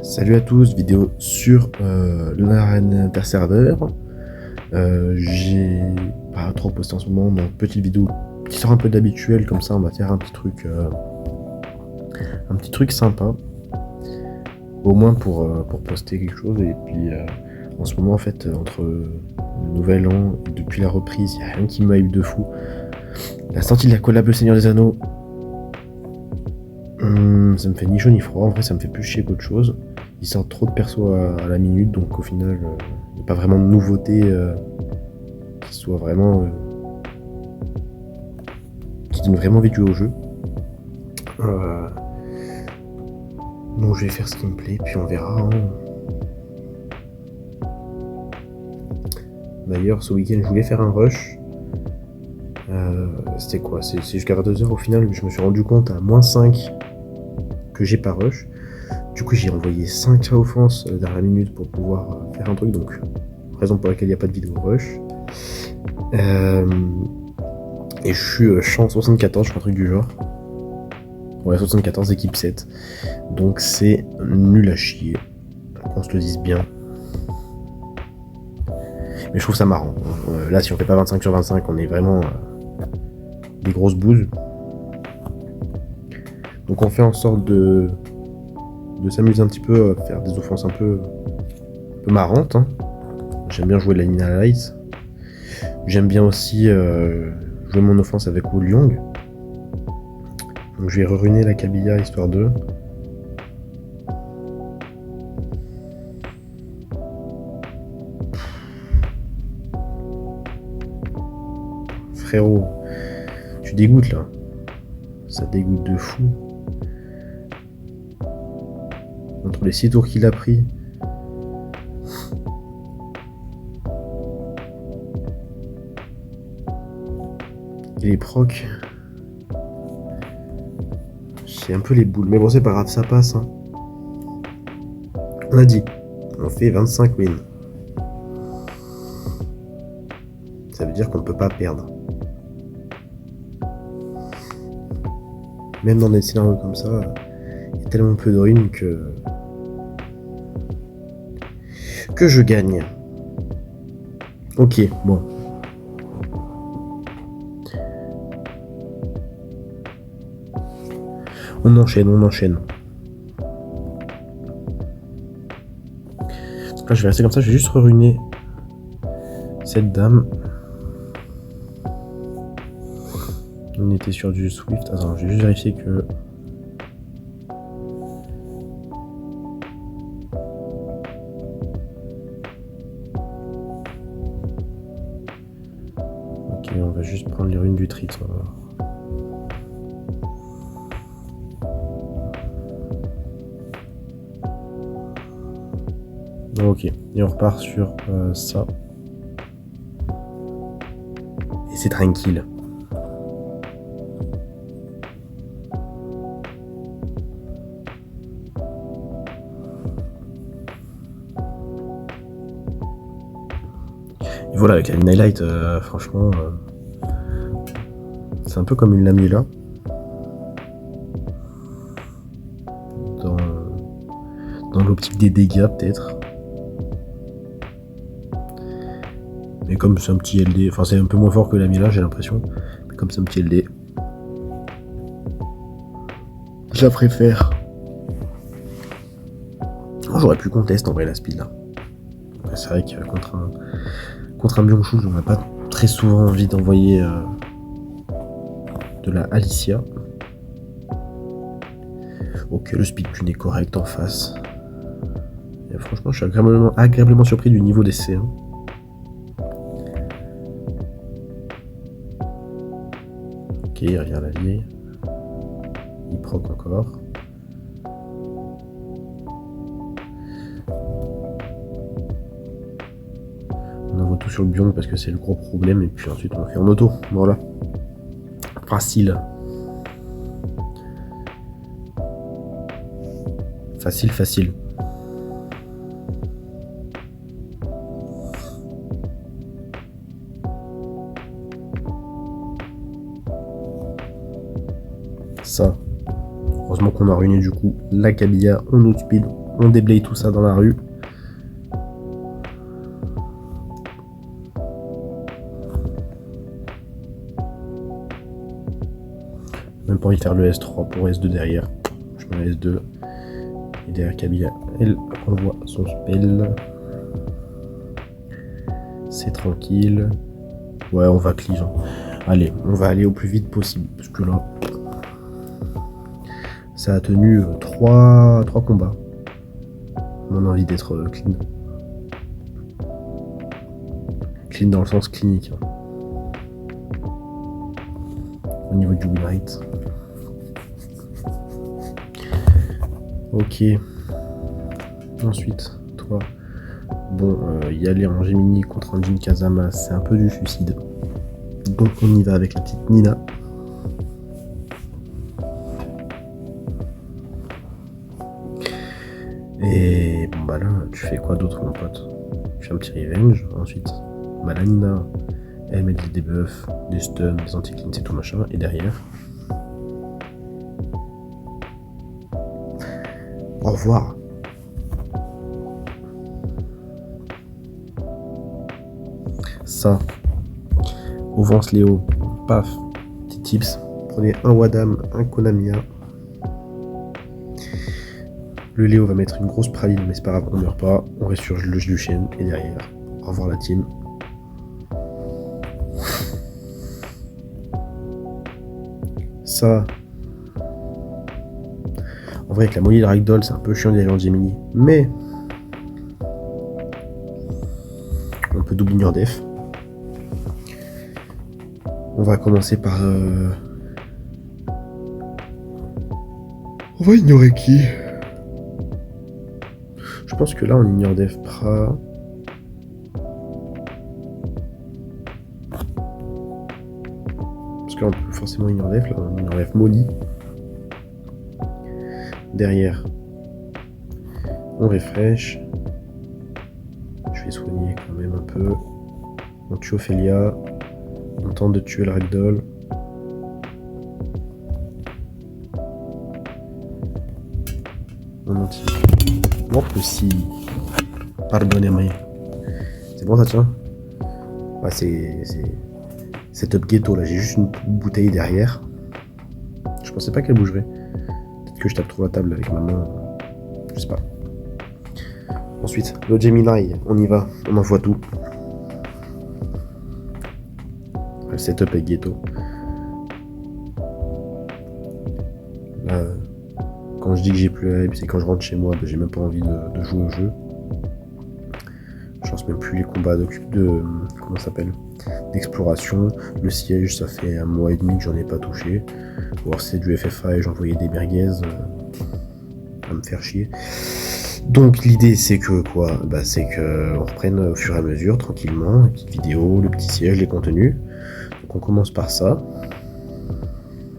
Salut à tous, vidéo sur l'arène interserveur. J'ai pas trop posté en ce moment, donc petite vidéo qui sort un peu d'habituel, comme ça on va faire un petit truc sympa. Au moins pour poster quelque chose. Et puis en ce moment en fait, entre le nouvel an et depuis la reprise, il n'y a rien qui me hype de fou. La sortie de la collab Le Seigneur des Anneaux, ça me fait ni chaud ni froid, en vrai ça me fait plus chier qu'autre chose. Ils sortent trop de persos à la minute, donc au final, il n'y a pas vraiment de nouveauté qui soit vraiment. Qui donne vraiment envie de jouer au jeu. Donc je vais faire ce qui me plaît, puis on verra. Hein. D'ailleurs, ce week-end, je voulais faire un rush. C'était quoi? C'est jusqu'à 22h au final, je me suis rendu compte à -5 que j'ai pas rush. Du coup, j'ai envoyé 5 offenses dans la minute pour pouvoir faire un truc, donc raison pour laquelle il n'y a pas de vidéo rush. Et je suis champ 74, je crois, un truc du genre. Ouais, 74, équipe 7. Donc c'est nul à chier, qu'on se le dise bien. Mais je trouve ça marrant. Là, si on fait pas 25 sur 25, on est vraiment des grosses bouses. Donc on fait en sorte de s'amuser un petit peu, à faire des offenses un peu marrantes. Hein. J'aime bien jouer la Nina Light. J'aime bien aussi jouer mon offense avec Wu Liang. Donc je vais reruiner la Kabila histoire de. Frérot, tu dégoûtes là. Ça dégoûte de fou. Entre les 6 tours qu'il a pris. Et les procs. J'ai un peu les boules. Mais bon, c'est pas grave, ça passe. Hein. On a dit. On fait 25 wins. Ça veut dire qu'on ne peut pas perdre. Même dans des scénarios comme ça, il y a tellement peu de runes que je gagne. Ok, bon. On enchaîne. Là, je vais rester comme ça, je vais juste ruiner cette dame. On était sur du Swift. Attends, je vais juste vérifier que. Ok, on va juste prendre les runes du Trit. Ok, et on repart sur ça. Et c'est tranquille. Et voilà, avec la Nightlight, franchement, c'est un peu comme une Lamela. Dans l'optique des dégâts, peut-être. Mais comme c'est un petit LD, enfin c'est un peu moins fort que la Lamela, j'ai l'impression. Mais comme c'est un petit LD, je la préfère. J'aurais pu contester en vrai la speed là. C'est vrai que contre un Byung-Chul, on n'a pas très souvent envie d'envoyer de la Alicia. Ok, le speed pun est correct en face. Et franchement, je suis agréablement surpris du niveau des C1. Ok, il revient à l'allié. Il proc encore. On envoie tout sur le Byung parce que c'est le gros problème. Et puis ensuite, on le fait en auto. Voilà. Facile. Facile. Ça. Heureusement qu'on a ruiné du coup la Kabila en outspeed. On déblaye tout ça dans la rue. Même pas envie de faire le S3 pour S2 derrière. Je mets le S2. Et derrière Camille, elle envoie son spell. C'est tranquille. Ouais, on va cleave. Allez, on va aller au plus vite possible. Parce que là, ça a tenu 3 combats. On a envie d'être clean. Clean dans le sens clinique. Hein. Au niveau du win rate. Ok. Ensuite, toi. Bon, y aller en Gemini contre un Jin Kazama, c'est un peu du suicide. Donc on y va avec la petite Nina. Et bon bah là, tu fais quoi d'autre mon pote? Tu fais un petit revenge, ensuite bah la Nina, elle met des debuffs, des stuns, des anti-cleans et tout machin, et derrière... Au revoir. Ça, Ovance Léo, paf, petit tips, prenez un Wadam, un Konamiya. Le Léo va mettre une grosse praline, mais c'est pas grave, on meurt pas, on reste sur le Jushin, et derrière, au revoir la team. Ça, en vrai avec la Molly et le Ragdoll, c'est un peu chiant d'y aller en Gemini, mais on peut double ignore def. On va commencer par... On va ignorer qui? Je pense que là on ignore def Pra. Parce que là on peut forcément ignore def, là on ignore def Molly. Derrière, on refresh. Je vais soigner quand même un peu. On tue Ophélia. On tente de tuer le Ragdoll. On anti. Bon, si. Pardonnez-moi. C'est bon ça tient? Ah, c'est top ghetto là. J'ai juste une bouteille derrière. Je pensais pas qu'elle bougerait. Peut-être que je tape trop la table avec ma main. Je sais pas. Ensuite, le Gemini, on y va. On envoie tout. Le setup est ghetto. Là, quand je dis que j'ai plus la hype, c'est quand je rentre chez moi, bah, j'ai même pas envie de jouer au jeu. Je lance même plus les combats de comment ça s'appelle, d'exploration. Le siège, ça fait 1 mois et demi que j'en ai pas touché. Ou alors c'est du FFA et j'envoyais des merguez à me faire chier. Donc l'idée c'est que quoi, bah, c'est que on reprenne au fur et à mesure, tranquillement, les petites vidéos, le petit siège, les contenus. Donc on commence par ça.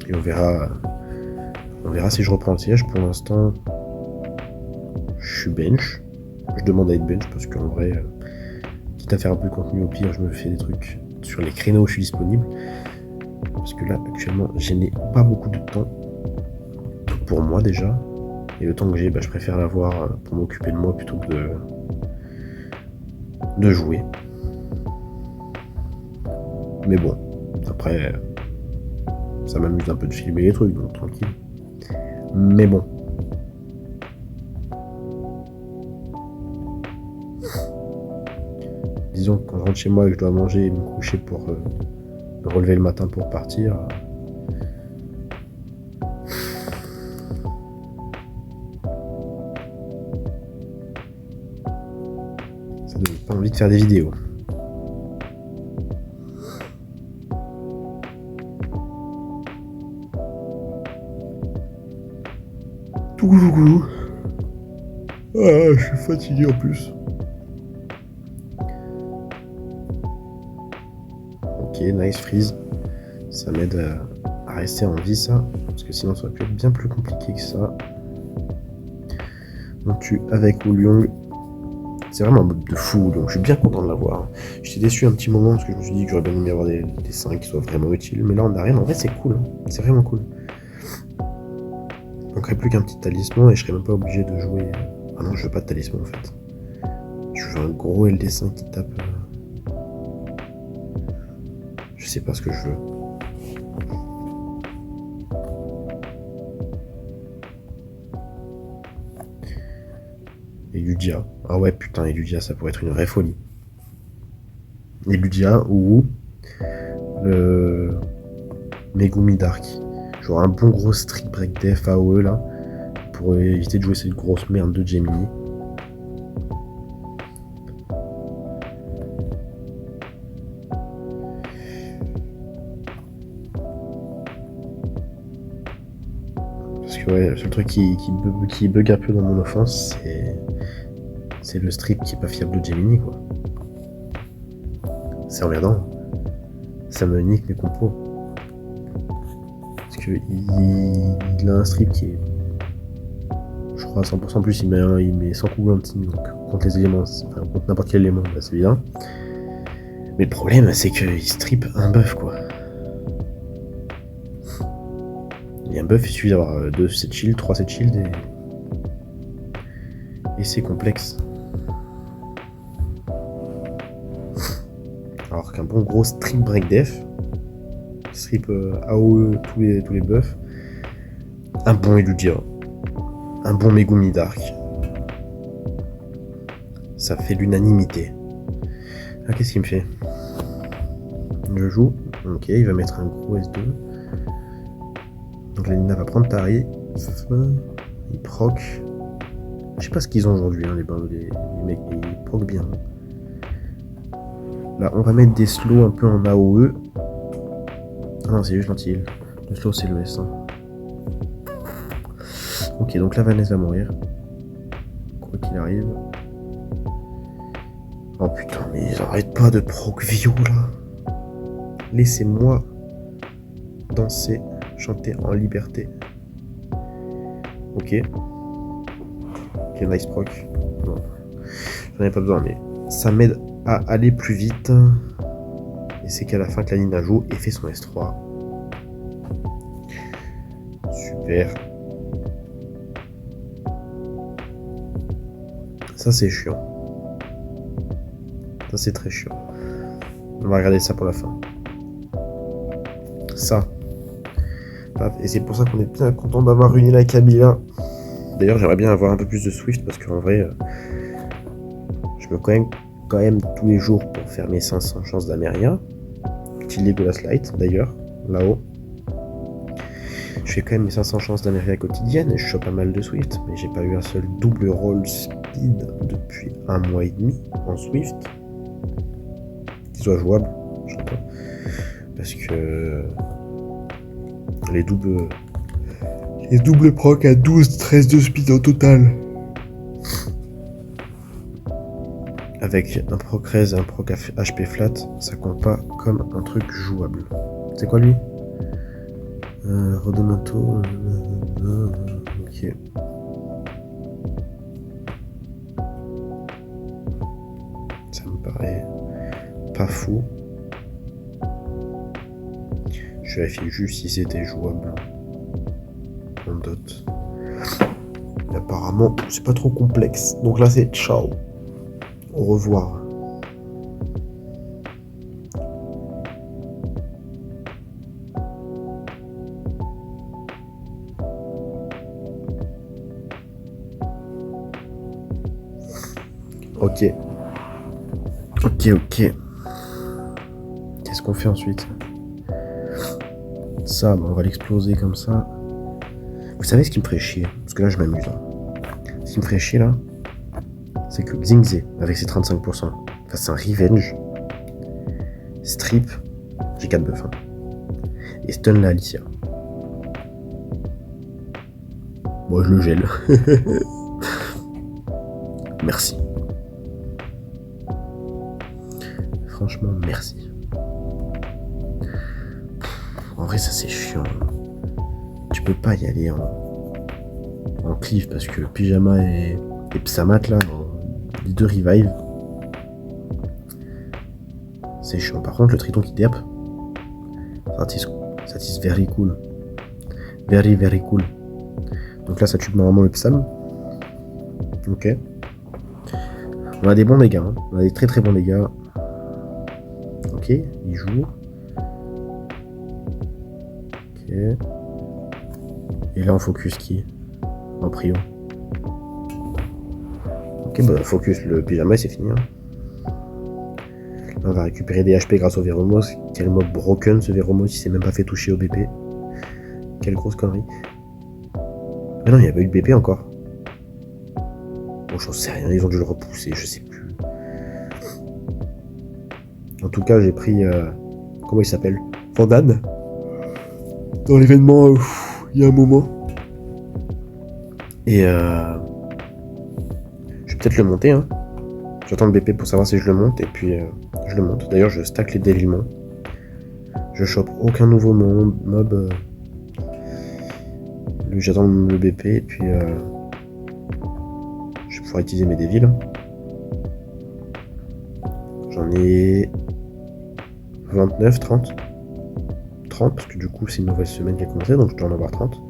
Et on verra si je reprends le siège. Pour l'instant, je suis bench. Je demande à être bench parce qu'en vrai, quitte à faire un peu de contenu, au pire, je me fais des trucs sur les créneaux où je suis disponible. Parce que là, actuellement, je n'ai pas beaucoup de temps pour moi déjà. Et le temps que j'ai, bah, je préfère l'avoir pour m'occuper de moi plutôt que de jouer. Mais bon, après, ça m'amuse un peu de filmer les trucs, donc tranquille. Mais bon. Disons que quand je rentre chez moi et que je dois manger et me coucher pour me relever le matin pour partir, ça donne pas envie de faire des vidéos. Coucou. Ah, je suis fatigué en plus. Ok, nice freeze. Ça m'aide à rester en vie, ça. Parce que sinon, ça aurait pu être bien plus compliqué que ça. On tue avec Wulong. C'est vraiment un mode de fou, donc je suis bien content de l'avoir. J'étais déçu un petit moment parce que je me suis dit que j'aurais bien aimé avoir des 5 qui soient vraiment utiles. Mais là, on n'a rien. En vrai, c'est cool. Hein. C'est vraiment cool. Il manquerait plus qu'un petit talisman et je serais même pas obligé de jouer Ah non, je veux pas de talisman en fait. Je veux un gros LD5 qui tape. Je sais pas ce que je veux. Eludia. Ah ouais, putain, Eludia, ça pourrait être une vraie folie. Eludia ou le Megumi Dark. Genre un bon gros Street Break Def AOE là, pour éviter de jouer cette grosse merde de Gemini. Parce que ouais, le seul truc qui bug un peu dans mon offense, c'est le strip qui est pas fiable de Gemini quoi. C'est emmerdant. Ça me nique mes compos. Parce que il a un strip qui est, je crois à 100% plus, il met 100 coups hunting, donc contre les éléments, enfin contre n'importe quel élément, bah, c'est évident. Mais le problème c'est qu'il strip un buff quoi. Et un buff, il suffit d'avoir 2 set shield, 3 set shield et c'est complexe. Alors qu'un bon gros strip break def, strip AOE tous les buffs, un bon Eludia, un bon Megumi Dark, ça fait l'unanimité. Ah, qu'est-ce qu'il me fait? Je joue, ok, il va mettre un gros S2. Donc la Nina va prendre Tari, il proc. Je sais pas ce qu'ils ont aujourd'hui, hein, les mecs, ils proc bien. Là, on va mettre des slows un peu en AOE. Ah non, c'est juste l'anti-heal. Le slow, c'est le S. Hein. Ok, donc là, Vanessa va mourir. Quoi qu'il arrive. Oh putain, mais ils arrêtent pas de proc Vio, là. Laissez-moi danser, chanter en liberté. Ok. Ok, nice proc. Non, j'en ai pas besoin, mais ça m'aide à aller plus vite. Et c'est qu'à la fin que la Nina joue et fait son S3. Super. Ça c'est chiant. Ça c'est très chiant. On va regarder ça pour la fin. Ça. Et c'est pour ça qu'on est bien content d'avoir réuni la Camilla. D'ailleurs j'aimerais bien avoir un peu plus de Swift parce qu'en vrai je me quand même tous les jours pour faire mes 500 chances d'Ameria. Petit Legolas Light d'ailleurs, là-haut. Je fais quand même mes 500 chances d'Ameria quotidienne et je chope pas mal de Swift, mais j'ai pas eu un seul double roll speed depuis 1 mois et demi en Swift. Qui soit jouable, j'entends. Parce que les doubles proc à 12, 13 de speed au total. Avec un proc res et un proc HP flat, ça compte pas comme un truc jouable. C'est quoi lui? Rodonato. Ok. Ça me paraît pas fou. Je vérifie juste si c'était jouable en dot. Et apparemment, c'est pas trop complexe. Donc là, c'est ciao. Au revoir. Ok. Qu'est-ce qu'on fait ensuite? Ça, on va l'exploser comme ça. Vous savez ce qui me ferait chier? Parce que là, je m'amuse. Hein. Ce qui me ferait chier, là, c'est que Xingze, avec ses 35%, face à un Revenge, Strip, j'ai 4 buffs. Hein, et stun la Alicia. Moi, je le gèle. Merci. Franchement, merci. En vrai, ça c'est chiant. Tu peux pas y aller en cleave parce que Pyjama et Psamat là, les deux revive. C'est chiant. Par contre, le Triton qui derp, ça tisse very cool. Very cool. Donc là, ça tue normalement le Psam. Ok. On a des bons dégâts, hein. On a des très très bons dégâts. Ok, il joue. Ok. Et là on focus qui? En prio. Ok, bah focus le pyjama et c'est fini. Hein. Là, on va récupérer des HP grâce au Véromos. Quel mob broken ce Véromos, il s'est même pas fait toucher au BP. Quelle grosse connerie. Mais non, il n'y a pas eu de BP encore. Bon, j'en sais rien, ils ont dû le repousser, je sais plus. En tout cas, j'ai pris... comment il s'appelle? Vandan. Dans l'événement, il y a un moment. Et je vais peut-être le monter, hein. J'attends le BP pour savoir si je le monte, et puis je le monte. D'ailleurs, je stack les délilements. Je chope aucun nouveau mob. J'attends le BP, et puis je vais pouvoir utiliser mes dévils. J'en ai 29, 30. 30, parce que du coup, c'est une nouvelle semaine qui a commencé, donc je dois en avoir 30.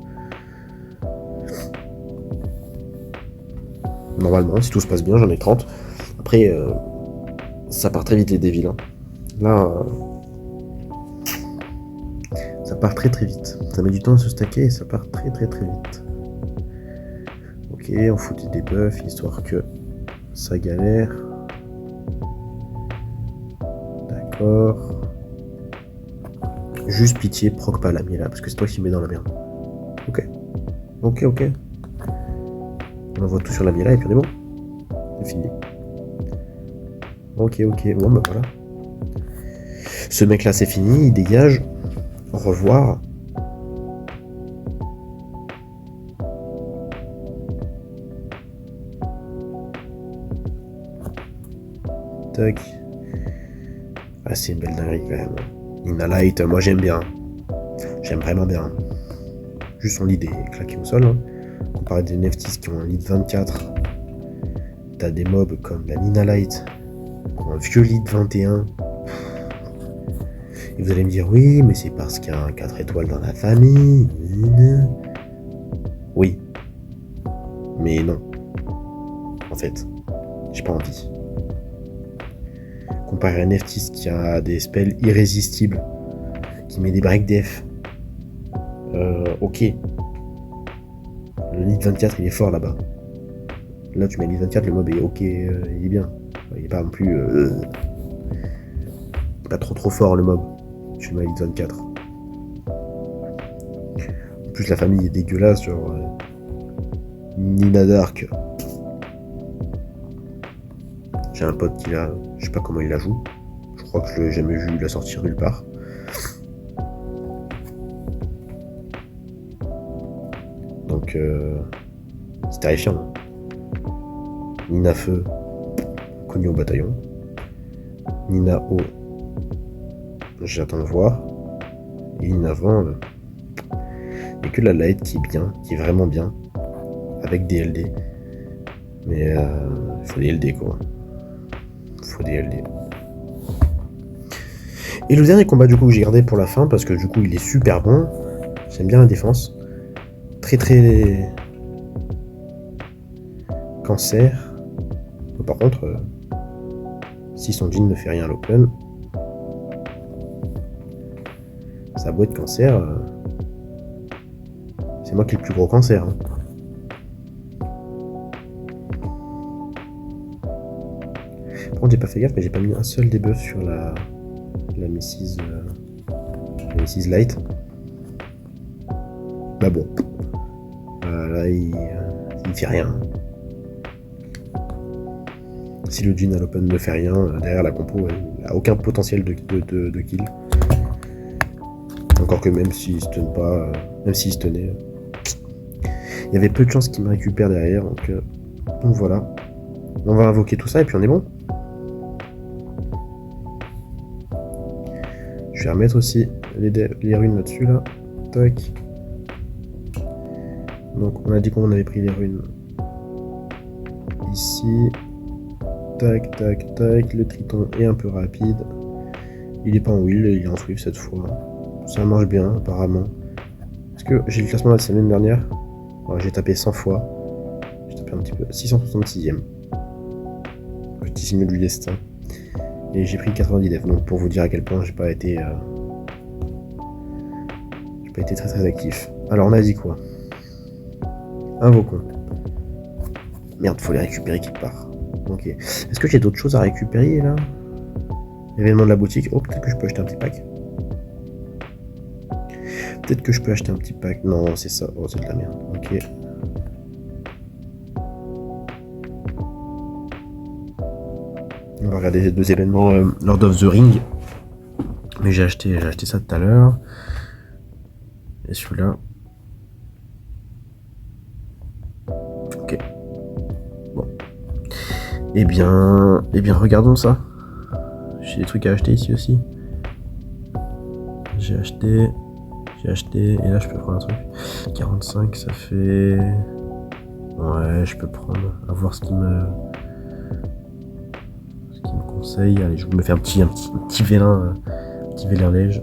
Normalement, si tout se passe bien, j'en ai 30. Après, ça part très vite les dévils. Hein. Là, ça part très très vite. Ça met du temps à se stacker et ça part très très très vite. Ok, on fout des debuffs, histoire que ça galère. D'accord. Juste pitié, proc pas l'ami là, parce que c'est toi qui me mets dans la merde. Ok. Ok. On envoie tout sur la là et puis on est bon. C'est fini. Ok. Bon bah voilà. Ce mec là c'est fini, il dégage. Au revoir. Tac. Ah c'est une belle dinguerie quand même. Nina Light, moi j'aime bien. J'aime vraiment bien. Juste son lead est claqué au sol. Hein. Comparé à des Neftis qui ont un lead 24. T'as des mobs comme la Nina Light qui ont un vieux lead 21. Et vous allez me dire, oui, mais c'est parce qu'il y a un 4 étoiles dans la famille. Oui. Mais non. En fait, j'ai pas envie. Comparé à Neftis qui a des spells irrésistibles, qui met des break def. Ok. Le lead 24, il est fort là-bas. Là, tu mets lead 24, le mob est ok, il est bien. Il est pas non plus... pas trop fort, le mob. Tu le mets lead 24. En plus, la famille est dégueulasse, genre... Nina Dark. J'ai un pote qui l'a... Je sais pas comment il la joue. Je crois que je l'ai jamais vu la sortir nulle part. Donc... c'est terrifiant. Nina Feu, connu au bataillon. Nina O, j'attends de voir. Et Nina Vent, il n'y a que la light qui est bien, qui est vraiment bien, avec des LD. Mais il faut des LD quoi. Il faut des LD. Et le dernier combat du coup que j'ai gardé pour la fin, parce que du coup il est super bon. J'aime bien la défense. Très cancer. Par contre, si son jean ne fait rien à l'open, ça a beau être cancer, c'est moi qui ai le plus gros cancer. Hein. Par contre, j'ai pas fait gaffe, mais j'ai pas mis un seul debuff sur la Mrs. Light. Bah bon, là il fait rien. Si le jean à l'open ne fait rien, derrière la compo, elle a aucun potentiel de kill. Encore que même s'il se tenait pas, même s'il se tenait, il y avait peu de chances qu'il me récupère derrière. Donc voilà. On va invoquer tout ça et puis on est bon. Je vais remettre aussi les runes là-dessus là. Tac. Donc on a dit qu'on avait pris les runes ici. Tac. Le triton est un peu rapide. Il est pas en wheel, il est en swift cette fois. Ça marche bien apparemment. Est-ce que j'ai le classement de la semaine dernière? Alors, j'ai tapé 100 fois. J'ai tapé un petit peu. 666ème. Petit signe du destin. Et j'ai pris 90 def. Donc pour vous dire à quel point j'ai pas été très très actif. Alors on a dit quoi? Invoquons. Merde, faut les récupérer quelque part. Ok. Est-ce que j'ai d'autres choses à récupérer là? Événement de la boutique. Oh, peut-être que je peux acheter un petit pack. Peut-être que je peux acheter un petit pack. Non, c'est ça. Oh, c'est de la merde. Ok. On va regarder les 2 événements Lord of the Ring. Mais j'ai acheté ça tout à l'heure. Et celui-là. Ok. Bon. Eh bien, regardons ça. J'ai des trucs à acheter ici aussi. J'ai acheté, et là je peux prendre un truc. 45, ça fait... Ouais, je peux prendre, à voir ce qui me conseille. Allez, je me fais un petit vélin, léger.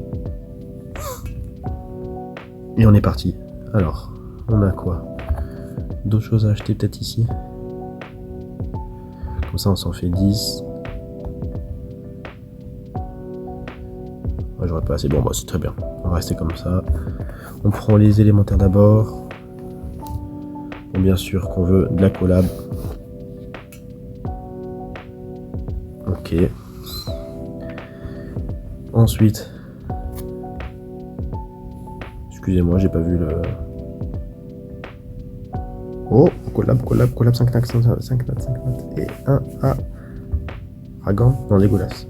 Et on est parti. Alors, on a quoi? D'autres choses à acheter peut-être ici. Comme ça on s'en fait 10. Ouais, j'aurais pas assez. Bon, bah c'est très bien. On va rester comme ça. On prend les élémentaires d'abord. Bon, bien sûr qu'on veut de la collab. Ok. Ensuite. Excusez-moi, j'ai pas vu le... Oh, collab, 5 nats, 5 nats. Et 1 à... Ragan? Non, Legolas.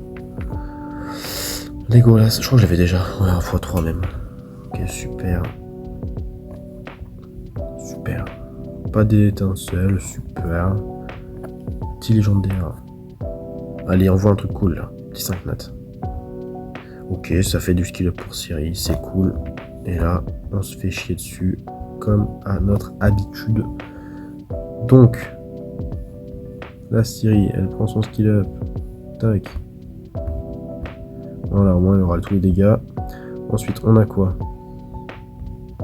Legolas, je crois que je l'avais déjà. Ouais, 1x3 même. Ok, super. Super. Pas d'étincelle, super. Petit légendaire. Allez, envoie un truc cool là. Petit 5 nats. Ok, ça fait du skill up pour Ciri, c'est cool. Et là, on se fait chier dessus, comme à notre habitude. Donc, la Ciri, elle prend son skill up. Tac. Voilà, au moins il y aura tous les dégâts. Ensuite, on a quoi?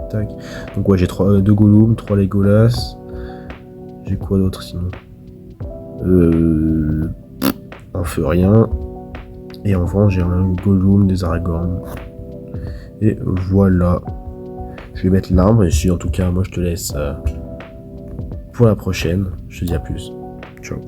Tac. Donc ouais, j'ai 2 Gollum, 3 Legolas. J'ai quoi d'autre sinon? On fait rien. Et en vend, j'ai un Gollum, des Aragorn. Et voilà. Je vais mettre l'arbre. Et si en tout cas, moi je te laisse pour la prochaine. Je te dis à plus. Ciao.